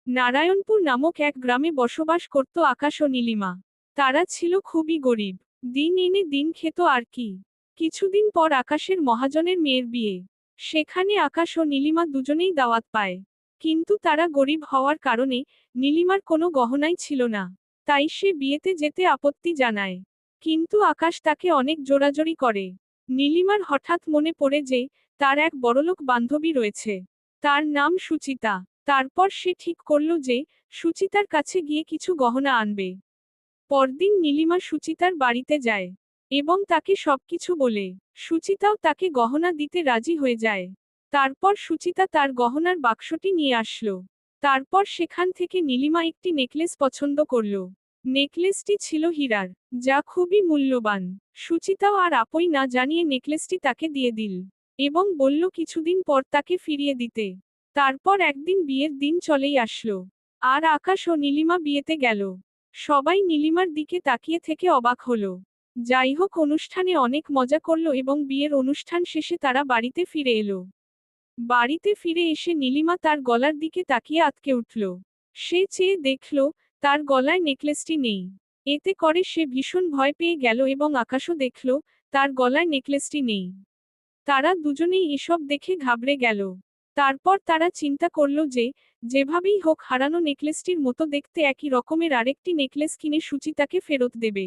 নারায়ণপুর নামক এক গ্রামে বসবাস করত আকাশ ও নীলিমা। তারা ছিল খুবই গরিব। দিন এনে দিন খেত আর কি। কিছুদিন পর আকাশের মহাজনের মেয়ের বিয়ে। সেখানে আকাশ ও নীলিমা দুজনেই দাওয়াত পায়। কিন্তু তারা গরিব হওয়ার কারণে নীলিমার কোনো গহনাই ছিল না। তাই সে বিয়েতে যেতে আপত্তি জানায়। কিন্তু আকাশ তাকে অনেক জোরাজুরি করে। নীলিমার হঠাৎ মনে পড়ে যে তার এক বড়লোক বান্ধবী রয়েছে। তার নাম সুচিতা। তারপর সে ঠিক করল যে সুচিতার কাছে গিয়ে কিছু গহনা আনবে। পরদিন নীলিমা সুচিতার বাড়িতে যায় এবং তাকে সবকিছু বলে। সুচিতাও তাকে গহনা দিতে রাজি হয়ে যায়। তারপর সুচিতা তার গহনার বাক্সটি নিয়ে আসলো। তারপর সেখান থেকে নীলিমা একটি নেকলেস পছন্দ করল। নেকলেসটি ছিল হীরার, যা খুবই মূল্যবান। সুচিতাও আর আপই না জানিয়ে নেকলেসটি তাকে দিয়ে দিল এবং বলল কিছুদিন পর তাকে ফিরিয়ে দিতে। তারপর একদিন বিয়ের দিন চলেই আসলো। আর আকাশ ও নীলিমা বিয়েতে গেল। সবাই নীলিমার দিকে তাকিয়ে থেকে অবাক হলো। যাই হোক, অনুষ্ঠানে অনেক মজা করলো এবং বিয়ের অনুষ্ঠান শেষে তারা বাড়িতে ফিরে এলো। বাড়িতে ফিরে এসে নীলিমা তার গলার দিকে তাকিয়ে আঁতকে উঠল। সে চেয়ে দেখল তার গলায় নেকলেসটি নেই। এতে করে সে ভীষণ ভয় পেয়ে গেল এবং আকাশও দেখল তার গলায় নেকলেসটি নেই। তারা দুজনেই এসব দেখে ঘাবড়ে গেল। তারপর তারা চিন্তা করল যে যেভাবেই হোক হারানো নেকলেসটির মতো দেখতে একই রকমের আরেকটি নেকলেস কিনে সুচিতাকে ফেরত দেবে।